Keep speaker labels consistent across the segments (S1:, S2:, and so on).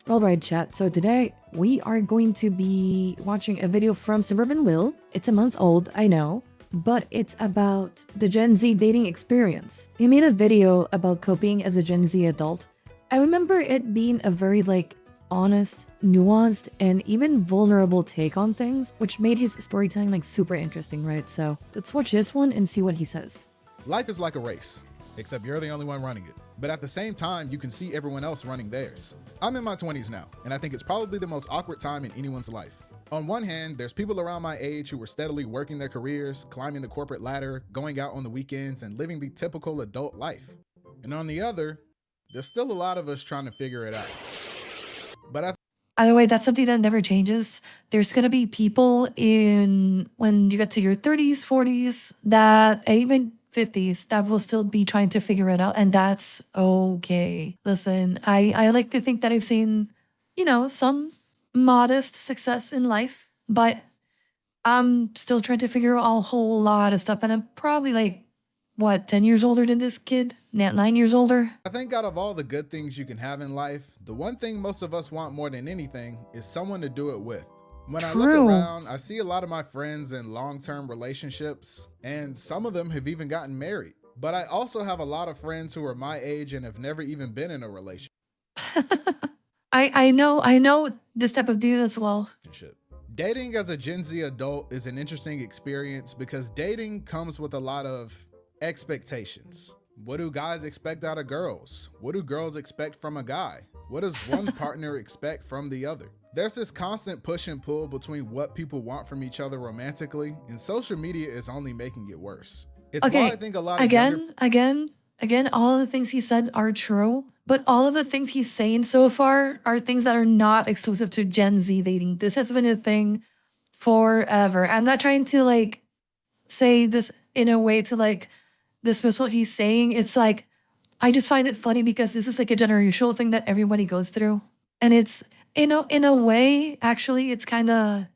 S1: Alright chat, so today we are going to be watching a video from Suburban Will. It's a month old, I know, but it's about the Gen Z dating experience. He made a video about coping as a Gen Z adult. I remember it being a very honest, nuanced, and even vulnerable take on things, which made his storytelling super interesting, right? So let's watch this one and see what he says.
S2: Life is like a race, except you're the only one running it. But at the same time, you can see everyone else running theirs. I'm in my 20s now, and I think it's probably the most awkward time in anyone's life. On one hand, there's people around my age who are steadily working their careers, climbing the corporate ladder, going out on the weekends, and living the typical adult life. And on the other, there's still a lot of us trying to figure it out. But
S1: By the way, that's something that never changes. There's gonna be people when you get to your 30s, 40s, that even 50s, that will still be trying to figure it out, and that's okay. Listen, I like to think that I've seen, some modest success in life, but I'm still trying to figure out a whole lot of stuff, and I'm probably 10 years older than this kid? 9 years older?
S2: I think out of all the good things you can have in life, the one thing most of us want more than anything is someone to do it with. When I look around, I see a lot of my friends in long-term relationships, and some of them have even gotten married. But I also have a lot of friends who are my age and have never even been in a relationship.
S1: I know this type of dude as well.
S2: Dating as a Gen Z adult is an interesting experience because dating comes with a lot of expectations. What do guys expect out of girls? What do girls expect from a guy? What does one partner expect from the other? There's this constant push and pull between what people want from each other romantically, and social media is only making it worse. It's why I think a lot of
S1: again, all of the things he said are true, but all of the things he's saying so far are things that are not exclusive to Gen Z dating. This has been a thing forever. I'm not trying to say this in a way to dismiss what he's saying. It's I just find it funny because this is a generational thing that everybody goes through. And it's, in a way, actually, it's kind of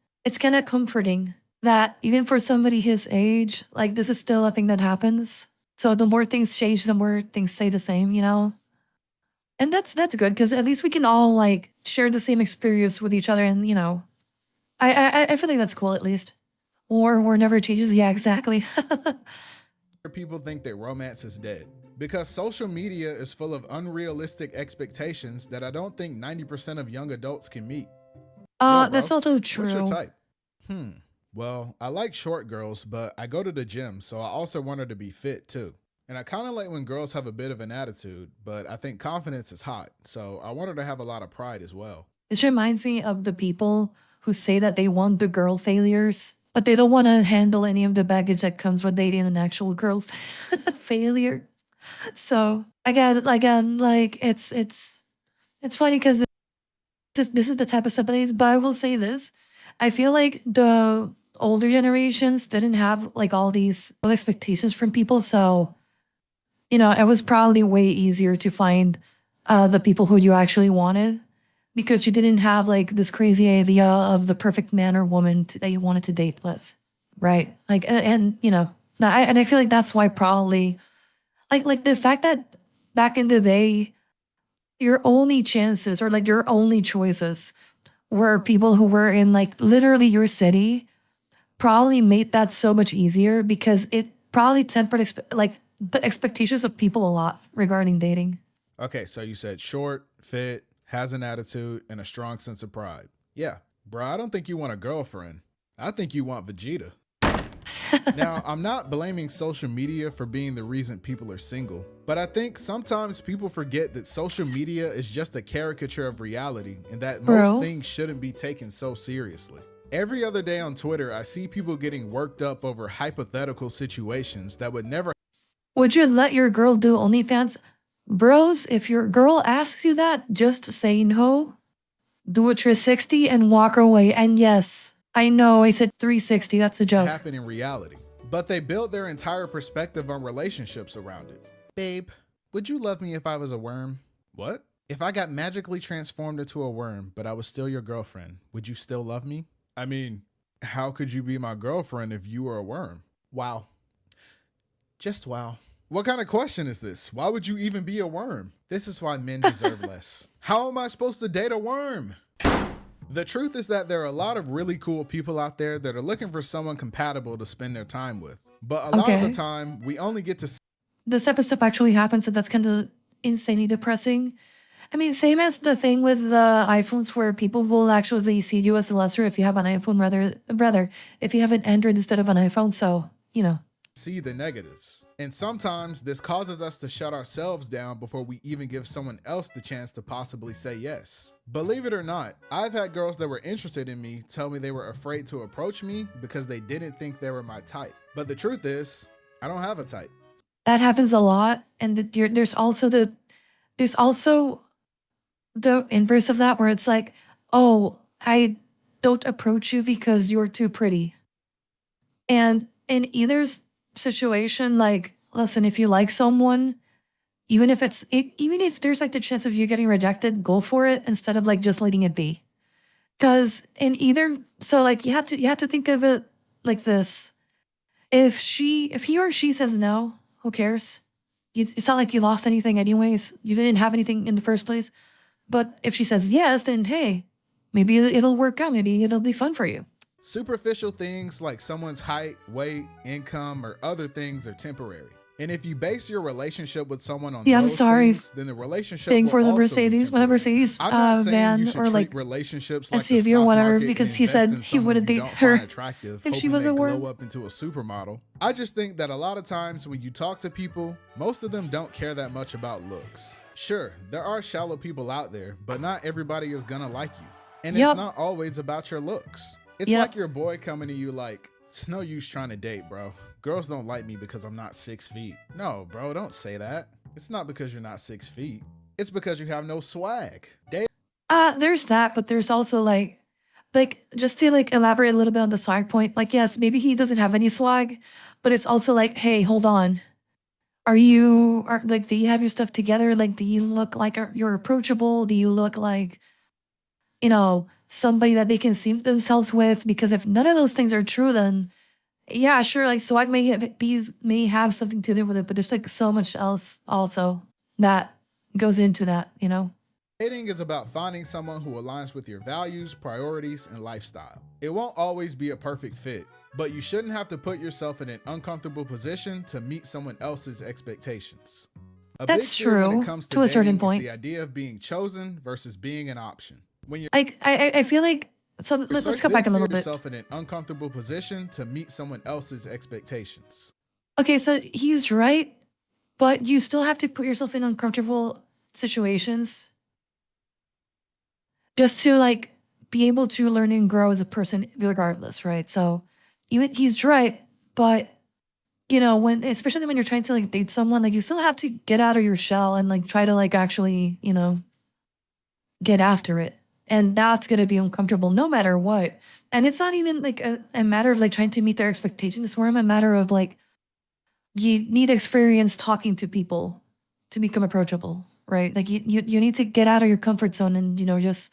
S1: comforting that even for somebody his age, this is still a thing that happens. So the more things change, the more things stay the same, And that's good because at least we can all share the same experience with each other, and I feel like that's cool at least. War never changes. Yeah, exactly.
S2: People think that romance is dead because social media is full of unrealistic expectations that I don't think 90% of young adults can meet.
S1: That's also true.
S2: What's your type? Well, I like short girls, but I go to the gym, so I also want her to be fit too. And I kind of like when girls have a bit of an attitude, but I think confidence is hot, so I want her to have a lot of pride as well.
S1: This reminds me of the people who say that they want the girl failures, but they don't want to handle any of the baggage that comes with dating an actual girl failure. So again, it's funny because this is the type of stuff that is. But I will say this: I feel like the older generations didn't have all these expectations from people, so it was probably way easier to find the people who you actually wanted, because you didn't have this crazy idea of the perfect man or woman that you wanted to date with, right? And I feel like that's why probably the fact that back in the day, your only chances or your only choices were people who were in literally your city, probably made that so much easier because it probably tempered the expectations of people a lot regarding dating.
S2: Okay, so you said short, fit, has an attitude, and a strong sense of pride. Yeah, bro, I don't think you want a girlfriend. I think you want Vegeta. Now, I'm not blaming social media for being the reason people are single, but I think sometimes people forget that social media is just a caricature of reality and that most things shouldn't be taken so seriously. Every other day on Twitter, I see people getting worked up over hypothetical situations that would never.
S1: Would you let your girl do OnlyFans? Bros, if your girl asks you that, just say no. Do a 360 and walk away. And yes, I know I said 360, that's a joke.
S2: Happen in reality. But they built their entire perspective on relationships around it. Babe, would you love me if I was a worm? What? If I got magically transformed into a worm, but I was still your girlfriend, would you still love me? I mean, how could you be my girlfriend if you were a worm? Wow. Just wow. What kind of question is this? Why would you even be a worm? This is why men deserve less. How am I supposed to date a worm? The truth is that there are a lot of really cool people out there that are looking for someone compatible to spend their time with. But a lot of the time, we only get to
S1: This type of stuff actually happens, and that's kind of insanely depressing. I mean, same as the thing with the iPhones where people will actually see you as a lesser if you have an iPhone rather if you have an Android instead of an iPhone. So, you know.
S2: see the negatives. And sometimes this causes us to shut ourselves down before we even give someone else the chance to possibly say yes. Believe it or not, I've had girls that were interested in me tell me they were afraid to approach me because they didn't think they were my type. But the truth is, I don't have a type.
S1: That happens a lot, and there's also the inverse of that where it's like, oh, I don't approach you because you're too pretty. And in either situation, like, listen, if you like someone, even if there's like the chance of you getting rejected, go for it instead of like just letting it be. Because like you have to think of it like this: if he or she says no, who cares? It's not like you lost anything anyways. You didn't have anything in the first place. But if she says yes, then hey, maybe it'll work out. Maybe it'll be fun for you.
S2: Superficial things like someone's height, weight, income, or other things are temporary. And if you base your relationship with someone on those things, then the relationship
S1: thing
S2: will
S1: for the
S2: also
S1: Mercedes,
S2: be
S1: when a
S2: temporary.
S1: Mercedes
S2: I'm not saying
S1: van
S2: you should
S1: or
S2: treat
S1: like
S2: relationships like the
S1: SUV or
S2: stock
S1: whatever,
S2: market
S1: because
S2: and
S1: he
S2: invest
S1: said
S2: in
S1: he
S2: someone
S1: wouldn't
S2: you
S1: date
S2: don't
S1: her
S2: find attractive,
S1: if she
S2: hoping
S1: was
S2: they
S1: a worm.
S2: glow up into a supermodel. I just think that a lot of times when you talk to people, most of them don't care that much about looks. Sure, there are shallow people out there, but not everybody is gonna like you. And it's not always about your looks. It's like your boy coming to you like, it's no use trying to date, bro. Girls don't like me because I'm not 6 feet. No, bro, don't say that. It's not because you're not 6 feet. It's because you have no swag.
S1: There's that, but there's also like just to like elaborate a little bit on the swag point. Like, yes, maybe he doesn't have any swag, but it's also like, hey, hold on. Do you have your stuff together? Like, do you look like you're approachable? Do you look like, somebody that they can see themselves with? Because if none of those things are true, then yeah, sure, like swag may have something to do with it, but there's like so much else also that goes into that,
S2: Dating is about finding someone who aligns with your values, priorities, and lifestyle. It won't always be a perfect fit, but you shouldn't have to put yourself in an uncomfortable position to meet someone else's expectations.
S1: That's
S2: big fear when
S1: true
S2: it comes
S1: to a certain
S2: dating
S1: point.
S2: is the idea of being chosen versus being an option. When you're
S1: I feel like, so let's go back a little bit.
S2: yourself in an uncomfortable position to meet someone else's expectations.
S1: Okay, so he's right, but you still have to put yourself in uncomfortable situations just to like be able to learn and grow as a person regardless, right? So he's right, but especially when you're trying to like date someone, like you still have to get out of your shell and like try to like actually, get after it. And that's gonna be uncomfortable no matter what. And it's not even like a matter of like trying to meet their expectations. It's more of a matter of like you need experience talking to people to become approachable, right? Like you need to get out of your comfort zone and just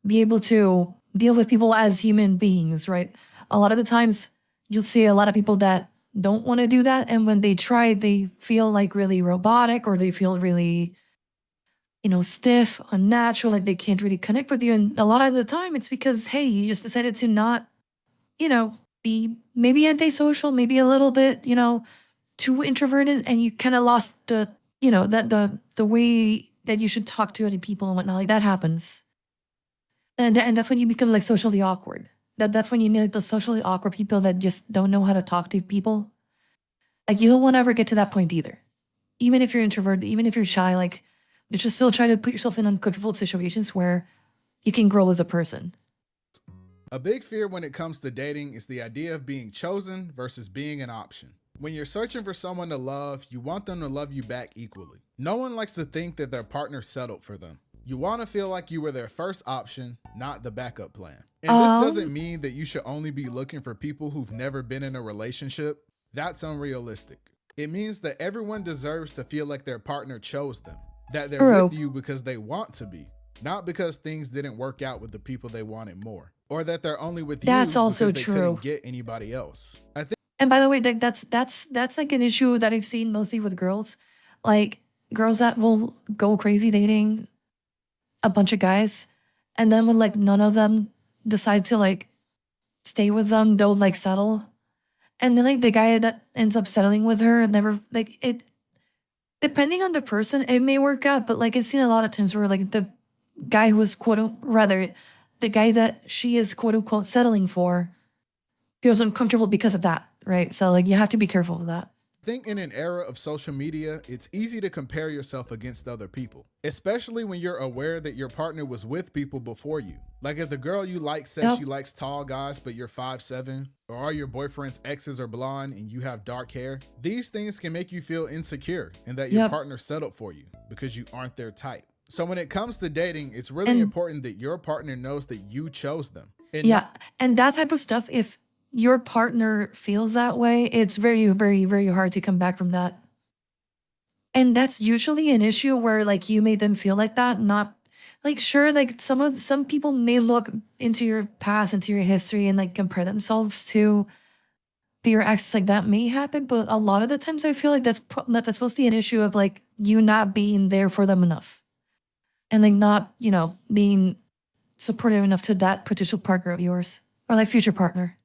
S1: be able to deal with people as human beings, right? A lot of the times you'll see a lot of people that don't want to do that, and when they try, they feel like really robotic, or they feel really stiff, unnatural, like they can't really connect with you. And a lot of the time it's because, hey, you just decided to not, be maybe antisocial, maybe a little bit, too introverted, and you kind of lost the, the way that you should talk to other people and whatnot. Like that happens. And that's when you become like socially awkward. That's when you meet like the socially awkward people that just don't know how to talk to people. Like you don't want to ever get to that point either. Even if you're introverted, even if you're shy, like you just still try to put yourself in uncomfortable situations where you can grow as a person.
S2: A big fear when it comes to dating is the idea of being chosen versus being an option. When you're searching for someone to love, you want them to love you back equally. No one likes to think that their partner settled for them. You want to feel like you were their first option, not the backup plan. And this doesn't mean that you should only be looking for people who've never been in a relationship. That's unrealistic. It means that everyone deserves to feel like their partner chose them, that they're with you because they want to be, not because things didn't work out with the people they wanted more, or that they're only with you because they couldn't get anybody else.
S1: And by the way, that's like an issue that I've seen mostly with girls. Like girls that will go crazy dating a bunch of guys, and then when like none of them decide to like stay with them, they'll like settle. And then like the guy that ends up settling with her never like it depending on the person, it may work out, but like I've seen a lot of times where like the guy who was rather the guy that she is quote unquote settling for feels uncomfortable because of that, right? So like you have to be careful with that.
S2: I think in an era of social media, it's easy to compare yourself against other people, especially when you're aware that your partner was with people before you. Like if the girl you like says
S1: Yep.
S2: she likes tall guys, but you're 5'7", or all your boyfriend's exes are blonde and you have dark hair, these things can make you feel insecure and that your
S1: Yep.
S2: partner settled for you because you aren't their type. So when it comes to dating, it's really
S1: And
S2: important that your partner knows that you chose them. And
S1: yeah, and that type of stuff, if your partner feels that way, it's very, very, very hard to come back from that. And that's usually an issue where like you made them feel like that, not like sure, like some people may look into your past, into your history and like compare themselves to your ex, like that may happen, but a lot of the times I feel like that's mostly an issue of like you not being there for them enough. And like not, being supportive enough to that potential partner of yours or like future partner.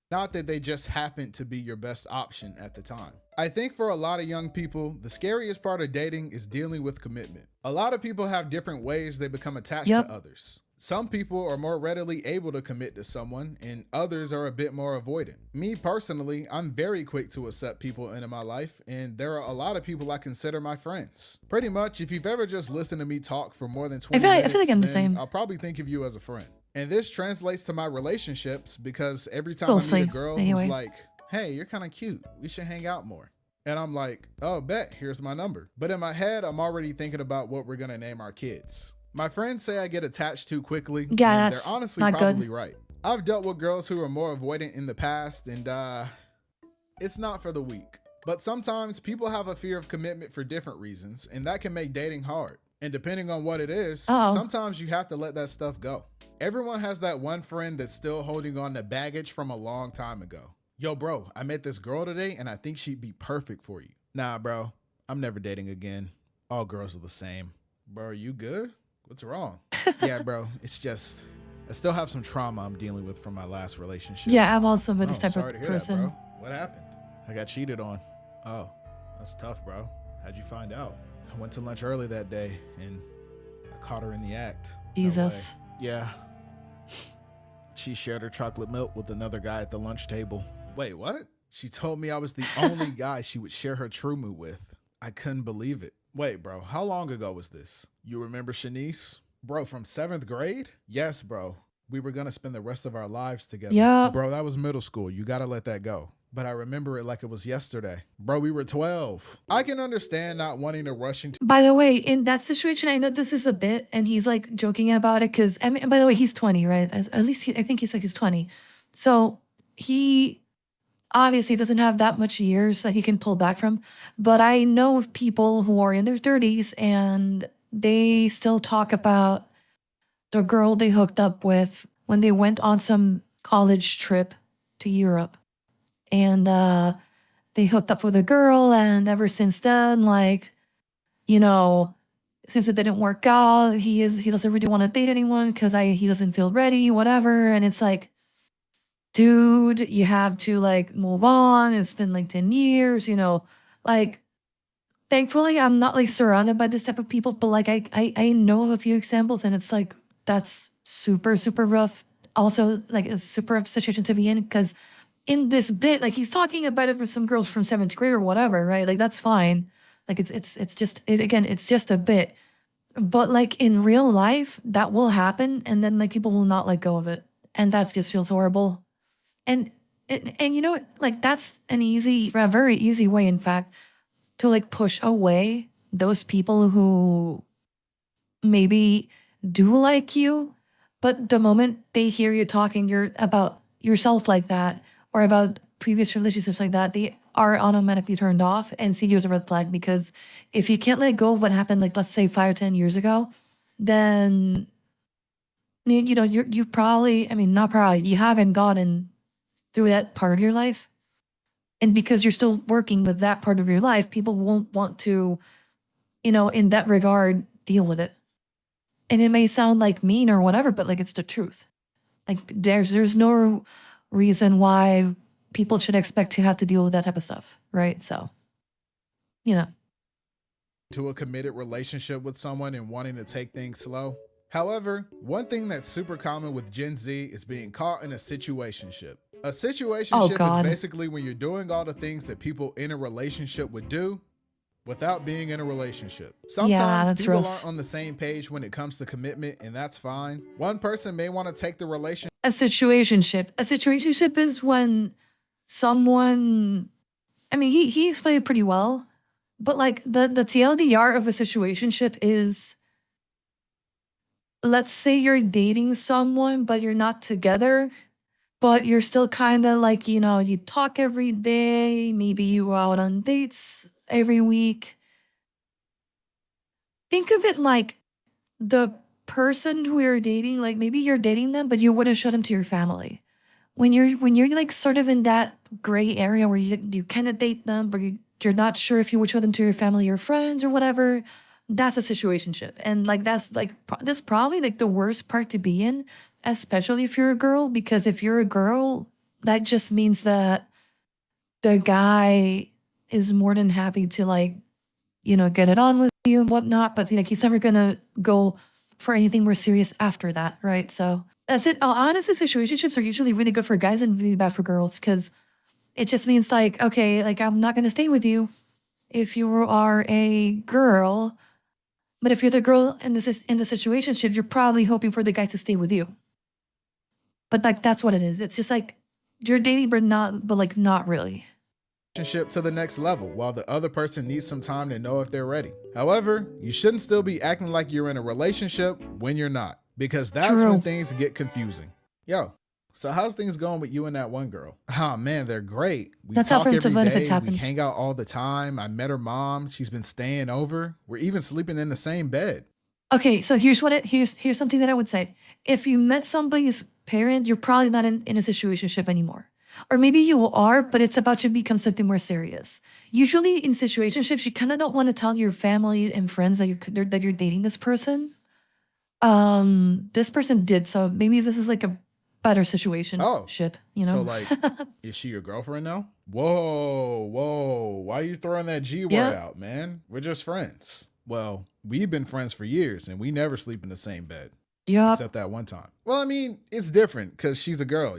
S2: not that they just happened to be your best option at the time. I think for a lot of young people, the scariest part of dating is dealing with commitment. A lot of people have different ways they become attached
S1: Yep.
S2: to others. Some people are more readily able to commit to someone, and others are a bit more avoidant. Me personally, I'm very quick to accept people into my life, and there are a lot of people I consider my friends. Pretty much, if you've ever just listened to me talk for more than 20
S1: I
S2: minutes,
S1: feel like I'm the
S2: then
S1: same.
S2: I'll probably think of you as a friend. And this translates to my relationships because every time I
S1: Mostly,
S2: meet a girl
S1: anyway.
S2: who's like, hey, you're kind of cute, we should hang out more. And I'm like, oh, bet, here's my number. But in my head, I'm already thinking about what we're gonna name our kids. My friends say I get attached too quickly,
S1: Yeah,
S2: and they're
S1: that's
S2: honestly
S1: not
S2: probably
S1: good.
S2: right. I've dealt with girls who are more avoidant in the past, and it's not for the weak. But sometimes people have a fear of commitment for different reasons, and that can make dating hard. And depending on what it is,
S1: Uh-oh.
S2: sometimes you have to let that stuff go. Everyone has that one friend that's still holding on to baggage from a long time ago. Yo, bro, I met this girl today, and I think she'd be perfect for you. Nah, bro, I'm never dating again. All girls are the same. Bro, are you good? What's wrong? Yeah, bro, it's just, I still have some trauma I'm dealing with from my last relationship.
S1: Yeah, I've also been
S2: Oh,
S1: this type
S2: sorry
S1: of
S2: to hear
S1: person.
S2: that, bro. What happened? I got cheated on. Oh, that's tough, bro. How'd you find out? I went to lunch early that day, and I caught her in the act. No
S1: Jesus.
S2: way. Yeah. She shared her chocolate milk with another guy at the lunch table. Wait, what? She told me I was the only guy she would share her true mood with. I couldn't believe it. Wait, bro, how long ago was this? You remember Shanice? Bro, from 7th grade? Yes, bro. We were gonna spend the rest of our lives together.
S1: Yep.
S2: Bro, that was middle school. You gotta let that go. But I remember it like it was yesterday. Bro, we were 12. I can understand not wanting to rush into
S1: By the way, in that situation, I know this is a bit, and he's like joking about it because, I mean, by the way, he's 20, right? At least I think he's 20. So he obviously doesn't have that much years that he can pull back from. But I know of people who are in their 30s and they still talk about the girl they hooked up with when they went on some college trip to Europe. And they hooked up with a girl, and ever since then, like, since it didn't work out, he doesn't really want to date anyone because he doesn't feel ready, whatever. And it's like, dude, you have to like move on. It's been like 10 years, like thankfully I'm not like surrounded by this type of people, but like I know of a few examples, and it's like that's super, super rough. Also, like a super rough situation to be in because in this bit, like he's talking about it with some girls from 7th grade or whatever, right? Like that's fine. Like it's just again, it's just a bit. But like in real life, that will happen, and then like people will not let go of it. And that just feels horrible. And you know what? Like that's a very easy way, in fact, to like push away those people who maybe do like you, but the moment they hear you talking about yourself like that or about previous relationships like that, they are automatically turned off and see you as a red flag. Because if you can't let go of what happened, like let's say 5 or 10 years ago, then you probably, I mean, not probably, you haven't gotten through that part of your life. And because you're still working with that part of your life, people won't want to, in that regard, deal with it. And it may sound like mean or whatever, but like it's the truth. Like there's no reason why people should expect to have to deal with that type of stuff, right? So,
S2: to a committed relationship with someone and wanting to take things slow. However, one thing that's super common with Gen Z is being caught in a situationship. A situationship is basically when you're doing all the things that people in a relationship would do without being in a relationship. Sometimes people aren't on the same page when it comes to commitment, and that's fine. One person may want to take the relationship.
S1: A situationship is when someone, I mean, he explained it pretty well, but like the TLDR of a situationship is, let's say you're dating someone, but you're not together, but you're still kind of like, you talk every day. Maybe you go out on dates every week. Think of it like the person who you're dating, like maybe you're dating them, but you wouldn't show them to your family. When you're like sort of in that gray area where you kind of date them, but you're not sure if you would show them to your family or friends or whatever, that's a situationship. And like that's probably like the worst part to be in, especially if you're a girl, because if you're a girl, that just means that the guy is more than happy to like, get it on with you and whatnot, but like he's never gonna go for anything more serious after that, right? So that's it. Honestly, situationships are usually really good for guys and really bad for girls, because it just means like, okay, like I'm not gonna stay with you if you are a girl, but if you're the girl in the situationship, you're probably hoping for the guy to stay with you. But like that's what it is. It's just like you're dating, but not really.
S2: To the next level while the other person needs some time to know if they're ready. However, you shouldn't still be acting like you're in a relationship when you're not, because that's when things get confusing. Yo, so how's things going with you and that one girl? Oh man, they're great. We talk every day, we hang out all the time. I met her mom. She's been staying over. We're even sleeping in the same bed.
S1: Okay, so here's something that I would say. If you met somebody's parent, you're probably not in a situationship anymore. Or maybe you are, but it's about to become something more serious. Usually in situationships, you kind of don't want to tell your family and friends that you're dating this person. This person did, so maybe this is like a better situation. Ship,
S2: So like, is she your girlfriend now? Whoa, why are you throwing that G word out, man? We're just friends. Well, we've been friends for years and we never sleep in the same bed.
S1: Yeah.
S2: Except that one time. Well, I mean, it's different because she's a girl,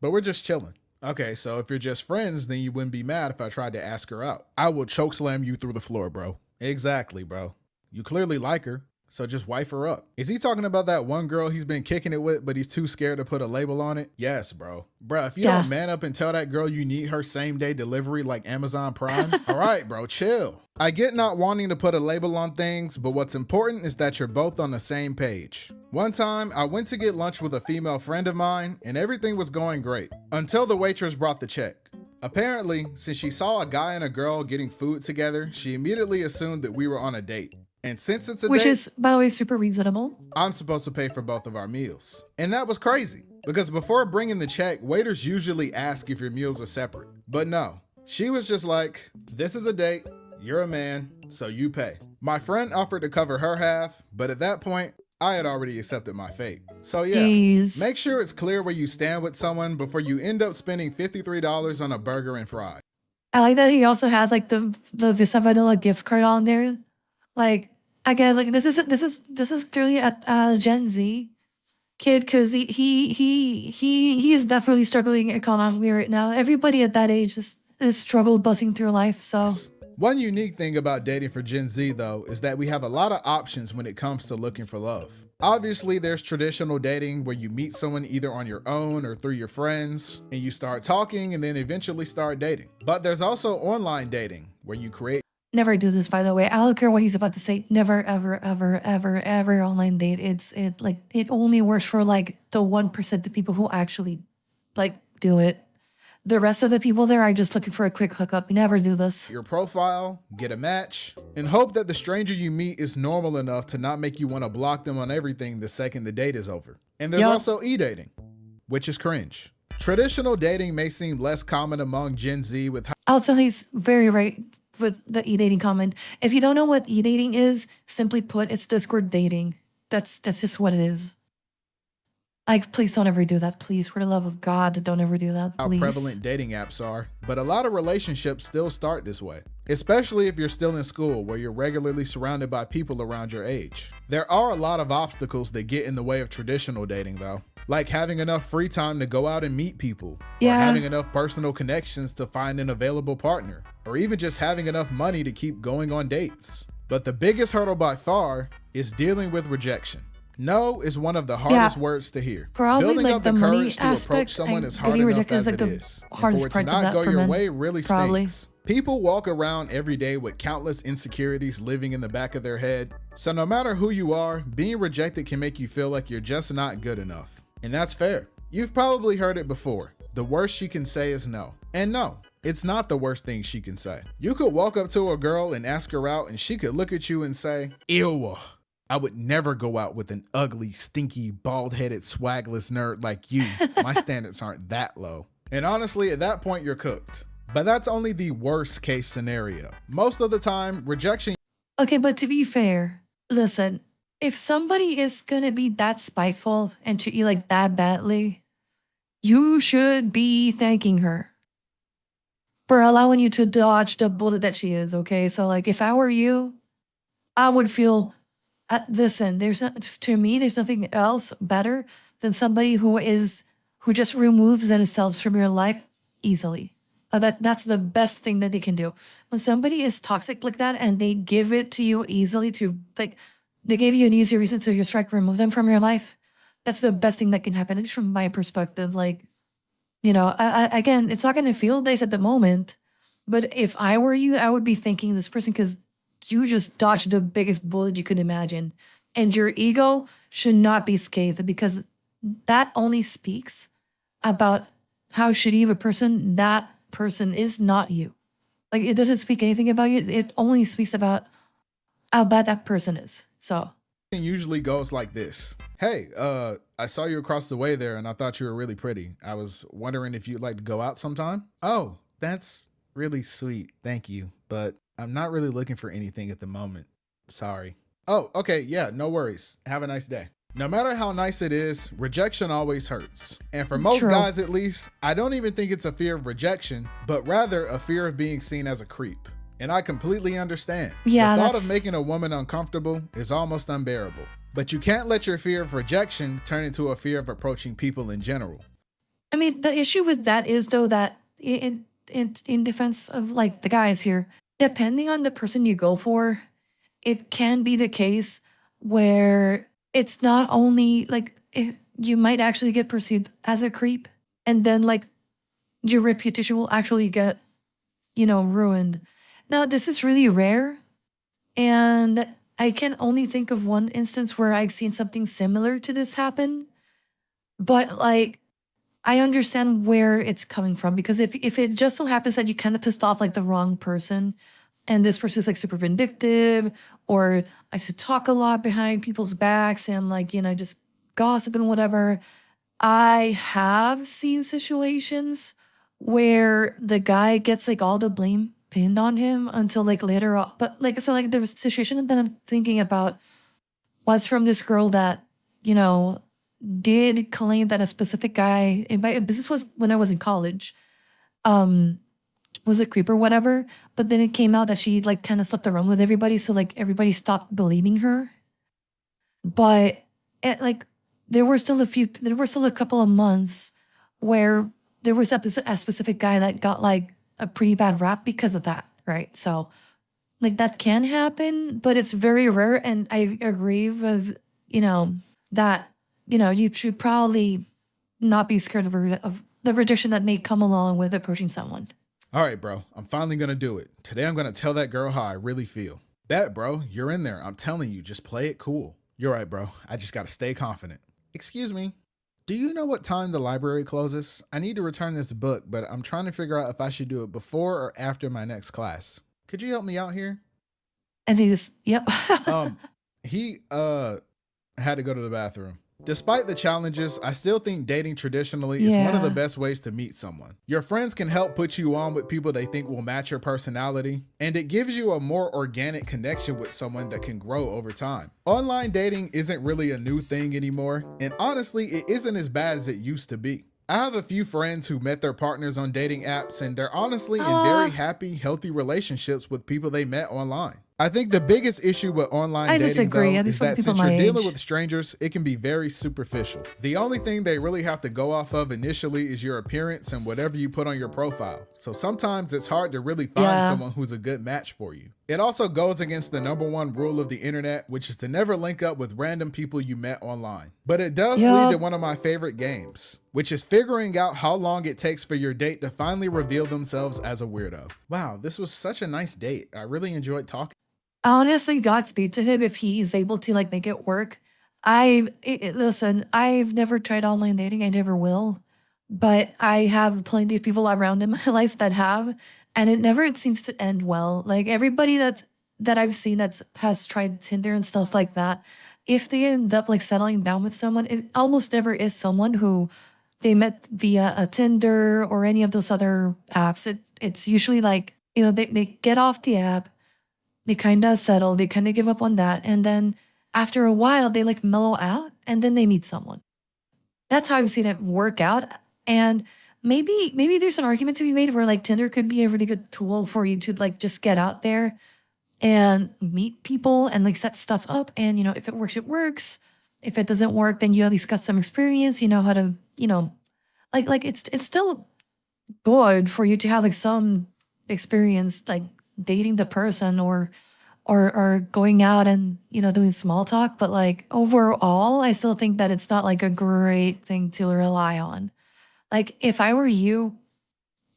S2: but we're just chilling. Okay, so if you're just friends, then you wouldn't be mad if I tried to ask her out. I will choke slam you through the floor, bro. Exactly, bro. You clearly like her, so just wife her up. Is he talking about that one girl he's been kicking it with, but he's too scared to put a label on it? Yes, bro. Bro, if you don't man up and tell that girl you need her same day delivery like Amazon Prime, all right, bro, chill. I get not wanting to put a label on things, but what's important is that you're both on the same page. One time, I went to get lunch with a female friend of mine, and everything was going great, until the waitress brought the check. Apparently, since she saw a guy and a girl getting food together, she immediately assumed that we were on a date. And since it's a date,
S1: which is, by the way, super reasonable,
S2: I'm supposed to pay for both of our meals. And that was crazy, because before bringing the check, waiters usually ask if your meals are separate. But no, she was just like, this is a date, you're a man, so you pay. My friend offered to cover her half, but at that point, I had already accepted my fate. So yeah, make sure it's clear where you stand with someone before you end up spending $53 on a burger and fries.
S1: I like that he also has like the Visa Vanilla gift card on there. Like, again, like this is clearly a Gen Z kid, because he's definitely struggling economically right now. Everybody at that age is struggled buzzing through life. So
S2: one unique thing about dating for Gen Z, though, is that we have a lot of options when it comes to looking for love. Obviously, there's traditional dating where you meet someone either on your own or through your friends, and you start talking and then eventually start dating. But there's also online dating where you create.
S1: Never do this, by the way. I don't care what he's about to say. Never, ever, ever, ever, ever online date. It only works for like the 1% of people who actually like do it. The rest of the people there are just looking for a quick hookup. You never do this.
S2: Your profile, get a match, and hope that the stranger you meet is normal enough to not make you want to block them on everything the second the date is over. And there's also e-dating, which is cringe. Traditional dating may seem less common among Gen Z with
S1: Also, he's very right with the e-dating comment. If you don't know what e-dating is, simply put, it's Discord dating. That's just what it is. Like, please don't ever do that. Please, for the love of God, don't ever do that.
S2: how
S1: Please.
S2: prevalent dating apps are, but a lot of relationships still start this way, especially if you're still in school where you're regularly surrounded by people around your age. There are a lot of obstacles that get in the way of traditional dating though, like having enough free time to go out and meet people, or
S1: Yeah.
S2: having enough personal connections to find an available partner, or even just having enough money to keep going on dates. But the biggest hurdle by far is dealing with rejection. No is one of the hardest words to hear.
S1: Probably,
S2: Building
S1: like,
S2: up
S1: the
S2: the
S1: money
S2: courage to approach
S1: aspect
S2: someone
S1: and
S2: is hard
S1: getting
S2: enough
S1: rejected
S2: as
S1: is,
S2: it
S1: like, the
S2: is. And
S1: hardest
S2: for it to
S1: part of
S2: not
S1: that
S2: go
S1: for
S2: your
S1: men,
S2: way really
S1: probably.
S2: stinks. People walk around every day with countless insecurities living in the back of their head. So no matter who you are, being rejected can make you feel like you're just not good enough. And that's fair. You've probably heard it before. The worst she can say is no. And no, it's not the worst thing she can say. You could walk up to a girl and ask her out and she could look at you and say, "Ew, I would never go out with an ugly, stinky, bald-headed, swagless nerd like you. My standards aren't that low." And honestly, at that point, you're cooked. But that's only the worst case scenario. Most of the time, rejection
S1: Okay, but to be fair, listen, if somebody is gonna be that spiteful and treat you like that badly, you should be thanking her for allowing you to dodge the bullet that she is, okay? So, like, if I were you, I would feel, listen, to me, there's nothing else better than somebody who just removes themselves from your life easily. That's the best thing that they can do. When somebody is toxic like that and they give it to you easily to, like, they gave you an easy reason to just like remove them from your life. That's the best thing that can happen, at least from my perspective. Like, again, it's not going to feel nice at the moment, but if I were you, I would be thanking this person because you just dodged the biggest bullet you could imagine. And your ego should not be scathed because that only speaks about how shitty of a person that person is, not you. Like, it doesn't speak anything about you. It only speaks about how bad that person is. So
S2: usually goes like this. "Hey, I saw you across the way there and I thought you were really pretty. I was wondering if you'd like to go out sometime." "Oh, that's really sweet. Thank you. But I'm not really looking for anything at the moment. Sorry." "Oh, okay. Yeah, no worries. Have a nice day." No matter how nice it is, rejection always hurts. And for most
S1: True.
S2: guys at least, I don't even think it's a fear of rejection, but rather a fear of being seen as a creep. And I completely understand.
S1: Yeah,
S2: the thought of
S1: that's-
S2: making a woman uncomfortable is almost unbearable. But you can't let your fear of rejection turn into a fear of approaching people in general.
S1: I mean, the issue with that is though that in defense of like the guys here, depending on the person you go for, it can be the case where it's not only like you might actually get perceived as a creep, and then like your reputation will actually get, ruined. Now, this is really rare, and I can only think of one instance where I've seen something similar to this happen. But like, I understand where it's coming from because if it just so happens that you kind of pissed off like the wrong person, and this person is like super vindictive or likes to talk a lot behind people's backs and like, just gossip and whatever. I have seen situations where the guy gets like all the blame pinned on him until like later on. But like, so like there was a situation that I'm thinking about was from this girl that, did claim that a specific guy, this was when I was in college, was a creep or whatever, but then it came out that she like kind of slept around with everybody, so like everybody stopped believing her. But there were still a couple of months where there was a specific guy that got like a pretty bad rap because of that, right? So like that can happen, but it's very rare, and I agree with that you should probably not be scared of the rejection that may come along with approaching someone.
S2: All right, bro, I'm finally gonna do it. Today I'm gonna tell that girl how I really feel. Bet, bro, you're in there. I'm telling you, just play it cool. You're right, bro. I just gotta stay confident. Excuse me. Do you know what time the library closes? I need to return this book, but I'm trying to figure out if I should do it before or after my next class. Could you help me out here?
S1: And he just, yep.
S2: He had to go to the bathroom. Despite the challenges, I still think dating traditionally is one of the
S1: Yeah.
S2: best ways to meet someone. Your friends can help put you on with people they think will match your personality, and it gives you a more organic connection with someone that can grow over time. Online dating isn't really a new thing anymore, and honestly, it isn't as bad as it used to be. I have a few friends who met their partners on dating apps, and they're honestly in very
S1: Uh,
S2: happy, healthy relationships with people they met online. I think the biggest issue with online
S1: I
S2: dating,
S1: disagree,
S2: though,
S1: at
S2: is
S1: least with
S2: that
S1: people
S2: since
S1: my
S2: you're dealing
S1: age.
S2: with strangers, it can be very superficial. The only thing they really have to go off of initially is your appearance and whatever you put on your profile. So sometimes it's hard to really find
S1: Yeah.
S2: someone who's a good match for you. It also goes against the #1 rule of the internet, which is to never link up with random people you met online. But it does lead to
S1: Yup.
S2: one of my favorite games, which is figuring out how long it takes for your date to finally reveal themselves as a weirdo. Wow, this was such a nice date. I really enjoyed talking.
S1: Honestly, Godspeed to him if he is able to like make it work. Listen, I've never tried online dating. I never will, but I have plenty of people around in my life that have, and it never seems to end well. Like everybody that I've seen that's has tried Tinder and stuff like that, if they end up like settling down with someone, it almost never is someone who they met via a Tinder or any of those other apps. It's usually like, they get off the app, they kind of settle, they kind of give up on that. And then after a while, they like mellow out and then they meet someone. That's how I've seen it work out. And maybe there's an argument to be made where like Tinder could be a really good tool for you to like just get out there and meet people and like set stuff up. And, if it works, it works. If it doesn't work, then you at least got some experience. You know how to, it's still good for you to have like some experience like dating the person or going out and doing small talk, but like overall I still think that it's not like a great thing to rely on. Like if I were you,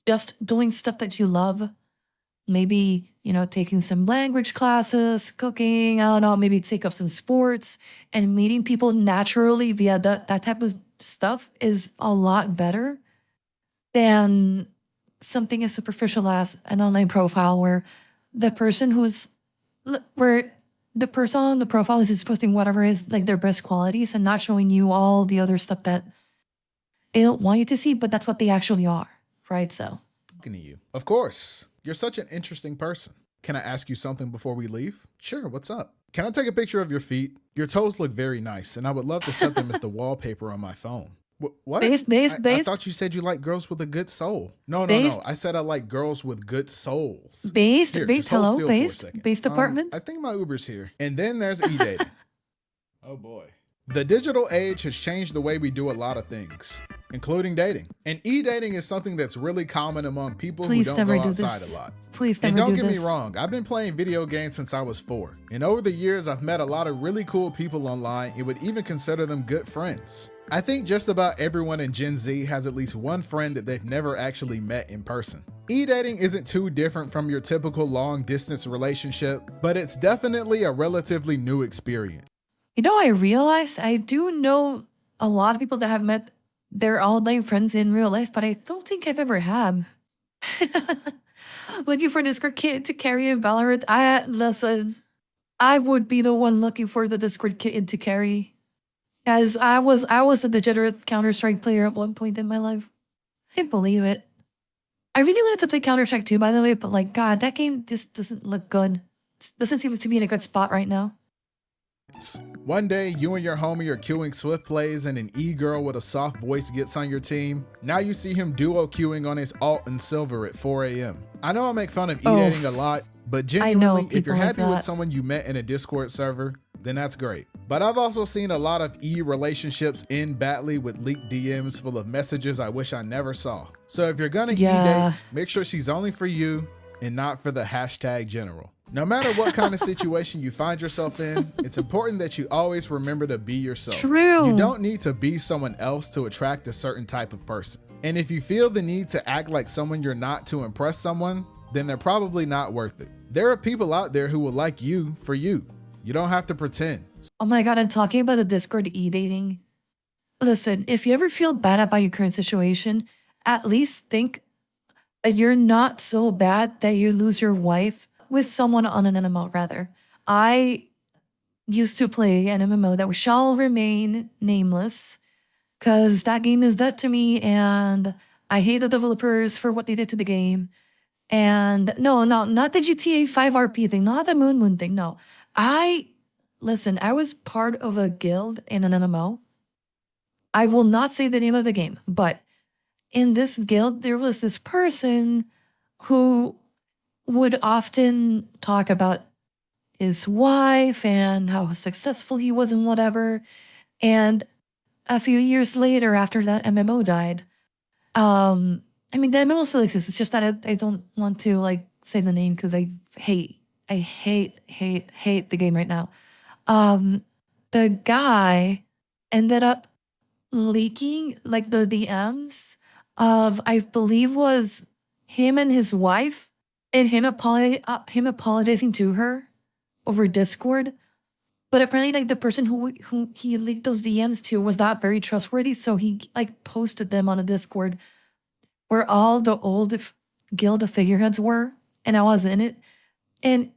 S1: just doing stuff that you love, maybe taking some language classes, cooking, I don't know, maybe take up some sports, and meeting people naturally via that type of stuff is a lot better than something as superficial as an online profile where the person who's where the person on the profile is just posting whatever is like their best qualities and not showing you all the other stuff that they don't want you to see, but that's what they actually are, right? So
S2: To you. Of course. You're such an interesting person. Can I ask you something before we leave? Sure, what's up? Can I take a picture of your feet? Your toes look very nice, and I would love to set them as the wallpaper on my phone. What?
S1: based based
S2: I
S1: based
S2: thought you said you like girls with a good soul. No, no, no.
S1: based
S2: I said I like girls with good souls.
S1: based
S2: Here,
S1: based
S2: just hold
S1: hello
S2: still for a
S1: based
S2: second.
S1: based apartment.
S2: I think my Uber's here. And then there's e-dating. Oh boy. The digital age has changed the way we do a lot of things, including dating. And e-dating is something that's really common among people
S1: Please
S2: who don't
S1: never
S2: go
S1: do
S2: outside
S1: this.
S2: a lot.
S1: Please
S2: And
S1: never
S2: don't
S1: do
S2: get
S1: this.
S2: me wrong, I've been playing video games since I was 4. And over the years, I've met a lot of really cool people online and would even consider them good friends. I think just about everyone in Gen Z has at least one friend that they've never actually met in person. E-dating isn't too different from your typical long-distance relationship, but it's definitely a relatively new experience.
S1: I realized I do know a lot of people that have met their online friends in real life, but I don't think I've ever had. Looking for Discord kit to carry in Valorant. Listen, I would be the one looking for the Discord kit to carry. As I was a degenerate Counter-Strike player at one point in my life. I can't believe it. I really wanted to play Counter-Strike too, by the way, but like, God, that game just doesn't look good. Doesn't seem to be in a good spot right now.
S2: One day, you and your homie are queuing Swift plays and an e-girl with a soft voice gets on your team. Now you see him duo queuing on his alt and silver at 4 a.m. I know I make fun of e-dating a lot, but genuinely, if you're
S1: people like
S2: happy with
S1: that.
S2: someone you met in a Discord server, then that's great. But I've also seen a lot of e-relationships end badly with leaked DMs full of messages I wish I never saw. So if you're gonna
S1: Yeah.
S2: e-date, make sure she's only for you and not for the hashtag general. No matter what kind of situation you find yourself in, it's important that you always remember to be yourself.
S1: True.
S2: You don't need to be someone else to attract a certain type of person. And if you feel the need to act like someone you're not to impress someone, then they're probably not worth it. There are people out there who will like you for you. You don't have to pretend.
S1: Oh my God, I'm talking about the Discord e-dating. Listen, if you ever feel bad about your current situation, at least think that you're not so bad that you lose your wife with someone on an MMO, rather. I used to play an MMO that shall remain nameless because that game is dead to me and I hate the developers for what they did to the game. And no, not the GTA 5 RP thing, not the Moon thing. No, listen, I was part of a guild in an MMO. I will not say the name of the game, but in this guild, there was this person who would often talk about his wife and how successful he was and whatever. And a few years later, after that MMO died, I mean, the MMO still exists. It's just that I don't want to like say the name because I hate the game right now. The guy ended up leaking like the DMs of I believe was him and his wife, and him apologizing to her over Discord. But apparently, like the person who he leaked those DMs to was not very trustworthy, so he like posted them on a Discord where all the old guild figureheads were, and I was in it. And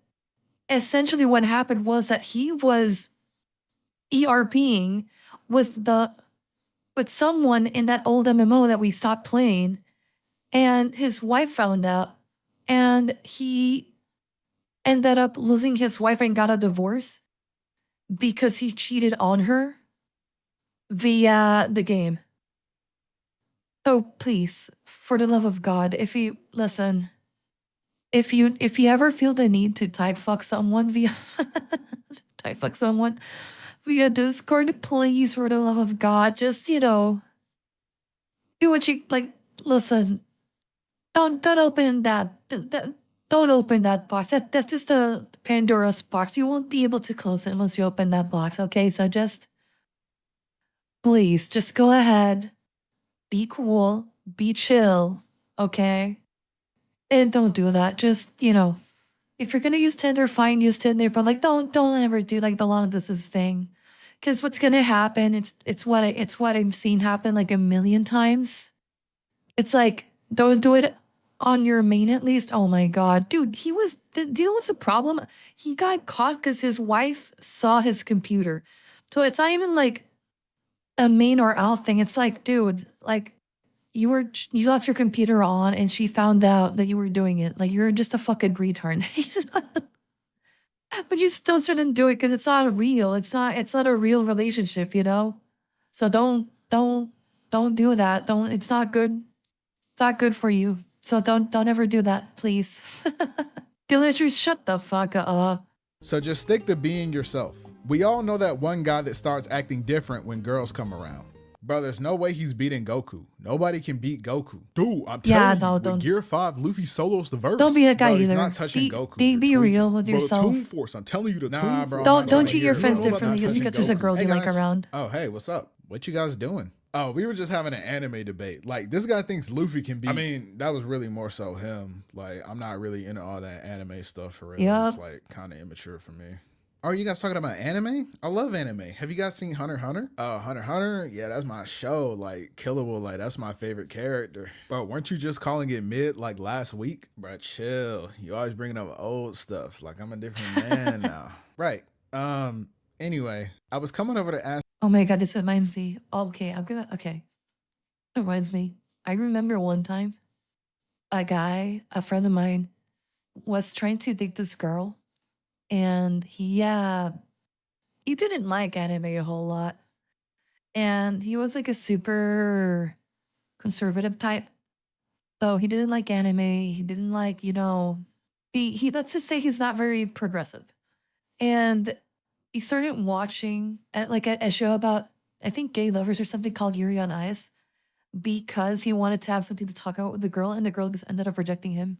S1: essentially, what happened was that he was ERPing with someone in that old MMO that we stopped playing, and his wife found out, and he ended up losing his wife and got a divorce because he cheated on her via the game. So please, for the love of God, if you ever feel the need to type fuck someone via Discord, please, for the love of God, just do what you like. Listen, don't open don't open that box. That's just a Pandora's box. You won't be able to close it once you open that box. Okay, so just please, just go ahead, be cool, be chill, okay, and don't do that. Just if you're gonna use Tinder, fine, use Tinder, but like don't ever do like the long distance thing, because what's gonna happen? It's what I've seen happen like a million times. It's like don't do it on your main at least. Oh my god, dude, do you know what's the problem? He got caught because his wife saw his computer. So it's not even like a main or out thing. It's like, dude, like you left your computer on and she found out that you were doing it. Like you're just a fucking retard. But you still shouldn't do it because it's not real. It's not a real relationship, So don't do that. It's not good. It's not good for you. So don't ever do that, please. Delicious, shut the fuck up.
S2: So just stick to being yourself. We all know that one guy that starts acting different when girls come around. Bro, there's no way he's beating Goku. Nobody can beat Goku. Dude, I'm telling you, with Gear 5, Luffy solos the verse.
S1: Don't be that guy
S2: bro,
S1: either.
S2: He's not touching Goku.
S1: Be real with yourself.
S2: Bro, the Toon Force, I'm telling you, the Toon Force.
S1: Don't treat your friends differently just because there's a girl you like around.
S2: Oh, hey, what's up? What you guys doing? Oh, we were just having an anime debate. Like, this guy thinks Luffy can beat. I mean, that was really more so him. Like, I'm not really into all that anime stuff for real. Yep. It's like kind of immature for me. Oh, you guys talking about anime? I love anime. Have you guys seen Hunter x Hunter? Hunter x Hunter? Yeah, that's my show. Like, Killer Will, like, that's my favorite character. Bro, weren't you just calling it mid, like, last week? Bro, chill. You always bringing up old stuff. Like, I'm a different man now. Right. Anyway, I was coming over to ask.
S1: Oh my god, this reminds me. Okay. It reminds me. I remember one time, a friend of mine, was trying to date this girl. And he didn't like anime a whole lot. And he was like a super conservative type. So he didn't like anime. He didn't like, he let's just say he's not very progressive. And he started watching a show about, I think, gay lovers or something called Yuri on Ice, because he wanted to have something to talk about with the girl, and the girl just ended up rejecting him.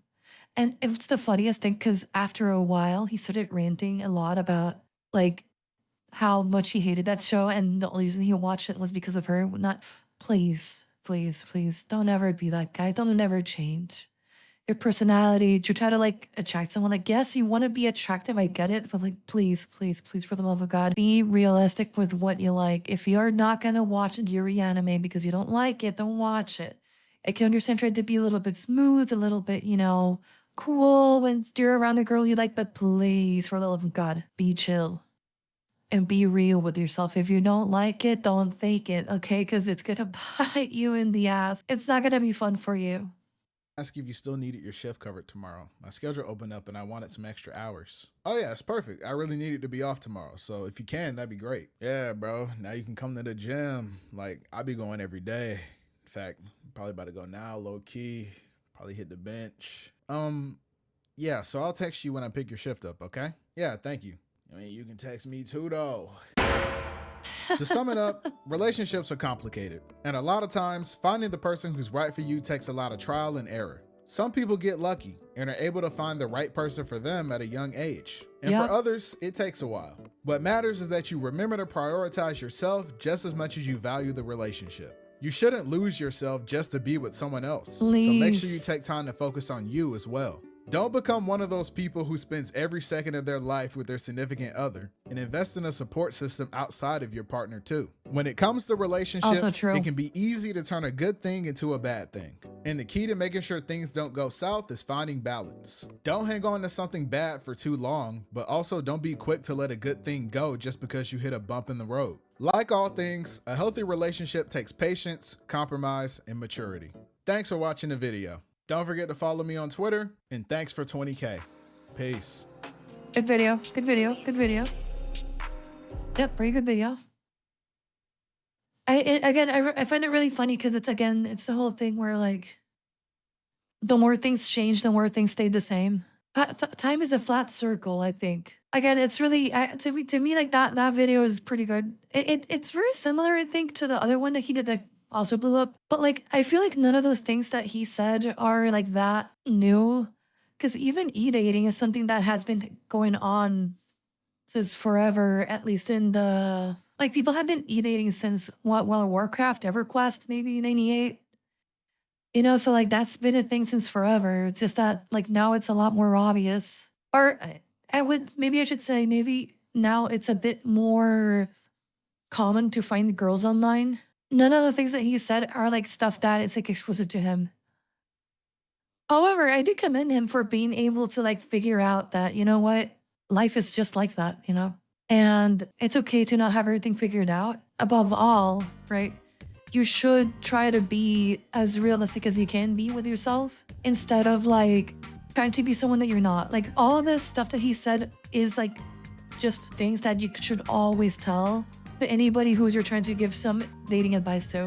S1: And it's the funniest thing because after a while, he started ranting a lot about like how much he hated that show, and the only reason he watched it was because of her. Not, please, don't ever be that guy. Don't ever change your personality to try to like attract someone. Like, yes, you want to be attractive, I get it, but like, please, for the love of God, be realistic with what you like. If you're not gonna watch Yuri anime because you don't like it, don't watch it. I can understand trying to be a little bit smooth, a little bit, cool when you're around a girl you like, but please, for the love of God, be chill. and be real with yourself. If you don't like it, don't fake it, okay? Because it's gonna bite you in the ass. It's not gonna be fun for you.
S2: Ask if you still needed your shift covered tomorrow. My schedule opened up and I wanted some extra hours. Oh yeah, it's perfect. I really needed to be off tomorrow. So if you can, that'd be great. Yeah, bro. Now you can come to the gym. Like, I be going every day. In fact, probably about to go now, low key. Probably hit the bench. Yeah, so I'll text you when I pick your shift up, okay? Yeah, thank you. I mean, you can text me too, though. To sum it up, relationships are complicated. And a lot of times, finding the person who's right for you takes a lot of trial and error. Some people get lucky and are able to find the right person for them at a young age. And
S1: Yep.
S2: for others, it takes a while. What matters is that you remember to prioritize yourself just as much as you value the relationship. You shouldn't lose yourself just to be with someone else. So make sure you
S1: Please.
S2: take time to focus on you as well. Don't become one of those people who spends every second of their life with their significant other, and invest in a support system outside of your partner too. When it comes to relationships,
S1: true.
S2: it can be easy to turn a good thing into a bad thing. And the key to making sure things don't go south is finding balance. Don't hang on to something bad for too long, but also don't be quick to let a good thing go just because you hit a bump in the road. Like all things, a healthy relationship takes patience, compromise, and maturity. Thanks for watching the video. Don't forget to follow me on Twitter, and thanks for 20K. Peace.
S1: Good video. Good video. Good video. Yep, pretty good video. I find it really funny because it's the whole thing where like the more things change, the more things stay the same. Time is a flat circle, I think. Again, it's really to me like that video is pretty good. It's very similar, I think, to the other one that he did that also blew up. But like I feel like none of those things that he said are like that new. Because even e-dating is something that has been going on since forever, at least in the like people have been e-dating since World of Warcraft, EverQuest, maybe 98. You know, so like that's been a thing since forever. It's just that like now it's a lot more obvious. Or I should say maybe now it's a bit more common to find girls online. None of the things that he said are like stuff that it's like exclusive to him. However, I do commend him for being able to like figure out that, you know what, life is just like that, you know? And it's okay to not have everything figured out. Above all, right? You should try to be as realistic as you can be with yourself instead of like trying to be someone that you're not. Like all of this stuff that he said is like just things that you should always tell to anybody who you're trying to give some dating advice to.